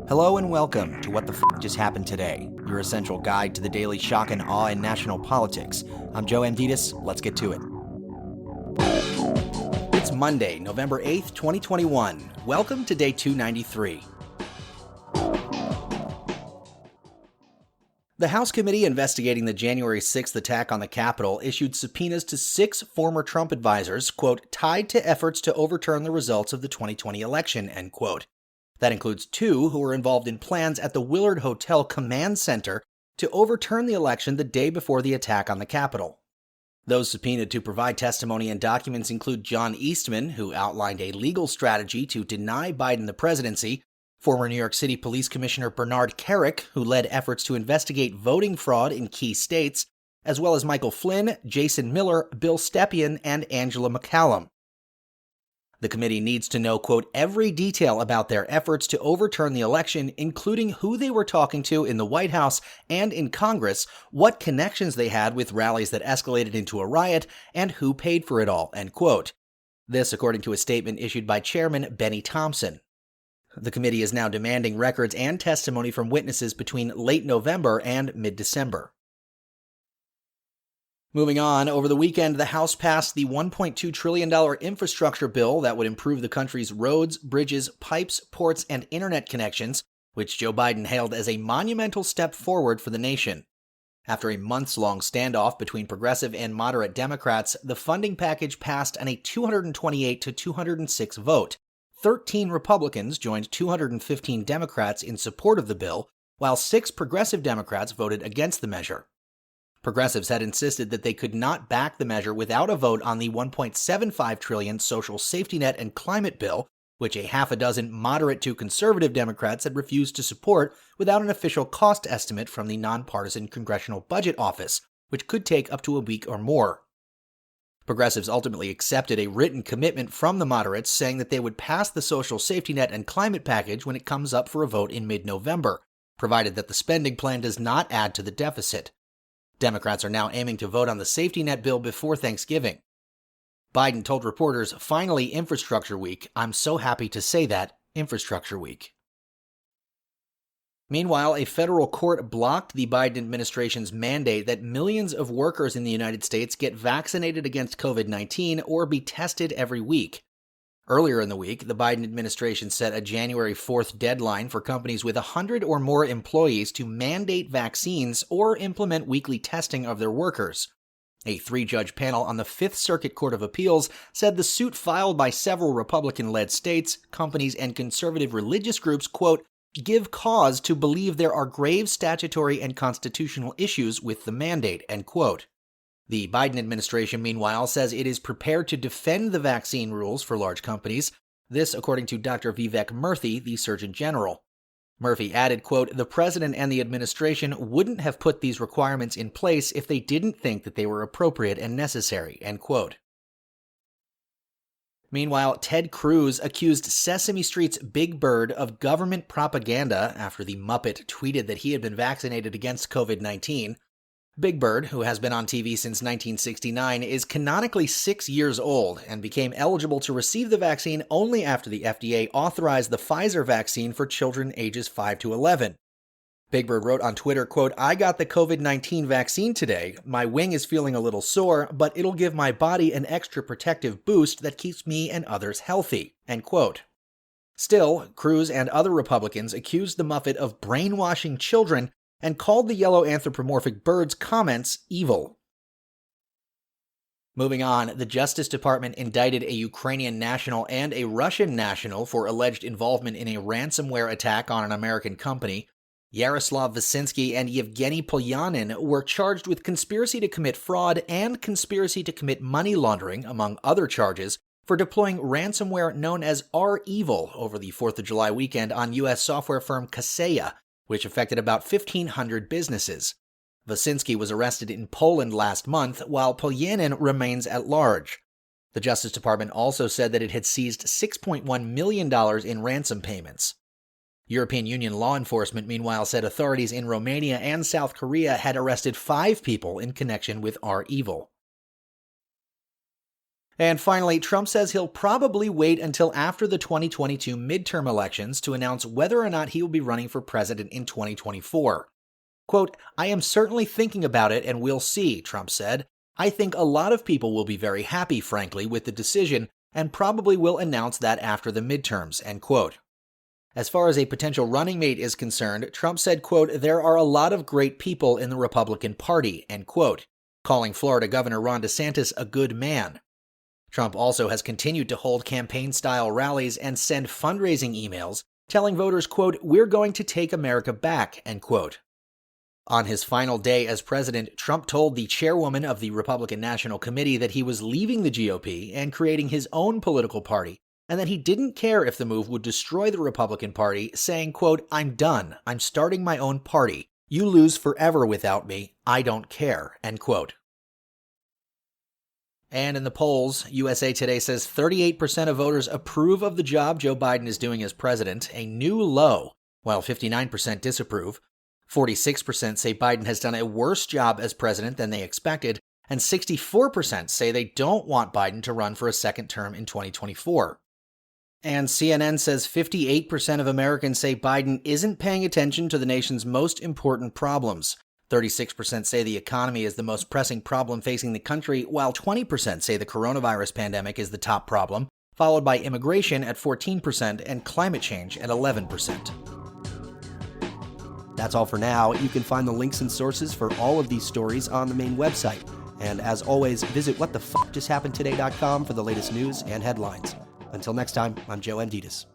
Hello and welcome to What the F Just Happened Today, your essential guide to the daily shock and awe in national politics. I'm Joe Amditis. Let's get to it. It's Monday, November 8th, 2021. Welcome to day 293. The House committee investigating the January 6th attack on the Capitol issued subpoenas to 6 former Trump advisors, quote, tied to efforts to overturn the results of the 2020 election, end quote. That includes 2 who were involved in plans at the Willard Hotel Command Center to overturn the election the day before the attack on the Capitol. Those subpoenaed to provide testimony and documents include John Eastman, who outlined a legal strategy to deny Biden the presidency, former New York City Police Commissioner Bernard Kerik, who led efforts to investigate voting fraud in key states, as well as Michael Flynn, Jason Miller, Bill Stepien, and Angela McCallum. The committee needs to know, quote, every detail about their efforts to overturn the election, including who they were talking to in the White House and in Congress, what connections they had with rallies that escalated into a riot, and who paid for it all, end quote. This, according to a statement issued by Chairman Benny Thompson. The committee is now demanding records and testimony from witnesses between late November and mid-December. Moving on, over the weekend, the House passed the $1.2 trillion infrastructure bill that would improve the country's roads, bridges, pipes, ports, and internet connections, which Joe Biden hailed as a monumental step forward for the nation. After a months-long standoff between progressive and moderate Democrats, the funding package passed on a 228 to 206 vote. 13 Republicans joined 215 Democrats in support of the bill, while 6 progressive Democrats voted against the measure. Progressives had insisted that they could not back the measure without a vote on the $1.75 trillion social safety net and climate bill, which a half a dozen moderate to conservative Democrats had refused to support without an official cost estimate from the nonpartisan Congressional Budget Office, which could take up to a week or more. Progressives ultimately accepted a written commitment from the moderates saying that they would pass the social safety net and climate package when it comes up for a vote in mid-November, provided that the spending plan does not add to the deficit. Democrats are now aiming to vote on the safety net bill before Thanksgiving. Biden told reporters, finally Infrastructure Week. I'm so happy to say that, Infrastructure Week. Meanwhile, a federal court blocked the Biden administration's mandate that millions of workers in the United States get vaccinated against COVID-19 or be tested every week. Earlier in the week, the Biden administration set a January 4th deadline for companies with 100 or more employees to mandate vaccines or implement weekly testing of their workers. A 3-judge panel on the Fifth Circuit Court of Appeals said the suit filed by several Republican-led states, companies, and conservative religious groups, quote, give cause to believe there are grave statutory and constitutional issues with the mandate, end quote. The Biden administration, meanwhile, says it is prepared to defend the vaccine rules for large companies. This, according to Dr. Vivek Murthy, the Surgeon General. Murthy added, quote, the president and the administration wouldn't have put these requirements in place if they didn't think that they were appropriate and necessary, end quote. Meanwhile, Ted Cruz accused Sesame Streets Big Bird of government propaganda after the Muppet tweeted that he had been vaccinated against COVID-19. Big Bird, who has been on TV since 1969, is canonically 6 years old and became eligible to receive the vaccine only after the FDA authorized the Pfizer vaccine for children ages 5 to 11. Big Bird wrote on Twitter, quote, I got the COVID-19 vaccine today. My wing is feeling a little sore, but it'll give my body an extra protective boost that keeps me and others healthy, end quote. Still, Cruz and other Republicans accused the Muppet of brainwashing children and called the yellow anthropomorphic bird's comments evil. Moving on, the Justice Department indicted a Ukrainian national and a Russian national for alleged involvement in a ransomware attack on an American company. Yaroslav Vysinski and Yevgeny Polyanin were charged with conspiracy to commit fraud and conspiracy to commit money laundering, among other charges, for deploying ransomware known as REvil over the 4th of July weekend on U.S. software firm Kaseya, which affected about 1,500 businesses. Vysinski was arrested in Poland last month, while Polyanin remains at large. The Justice Department also said that it had seized $6.1 million in ransom payments. European Union law enforcement, meanwhile, said authorities in Romania and South Korea had arrested 5 people in connection with REvil. And finally, Trump says he'll probably wait until after the 2022 midterm elections to announce whether or not he will be running for president in 2024. Quote, "I am certainly thinking about it and we'll see," Trump said. "I think a lot of people will be very happy, frankly, with the decision and probably will announce that after the midterms," end quote. As far as a potential running mate is concerned, Trump said, quote, "There are a lot of great people in the Republican Party," end quote, calling Florida Governor Ron DeSantis a good man. Trump also has continued to hold campaign-style rallies and send fundraising emails telling voters, quote, "We're going to take America back," end quote. On his final day as president, Trump told the chairwoman of the Republican National Committee that he was leaving the GOP and creating his own political party, and that he didn't care if the move would destroy the Republican Party, saying, quote, "I'm done. I'm starting my own party. You lose forever without me. I don't care," end quote. And in the polls, USA Today says 38% of voters approve of the job Joe Biden is doing as president, a new low, while 59% disapprove. 46% say Biden has done a worse job as president than they expected, and 64% say they don't want Biden to run for a second term in 2024. And CNN says 58% of Americans say Biden isn't paying attention to the nation's most important problems. 36% say the economy is the most pressing problem facing the country, while 20% say the coronavirus pandemic is the top problem, followed by immigration at 14% and climate change at 11%. That's all for now. You can find the links and sources for all of these stories on the main website. And as always, visit whatthefjusthappenedtoday.com for the latest news and headlines. Until next time, I'm Joe Amditas.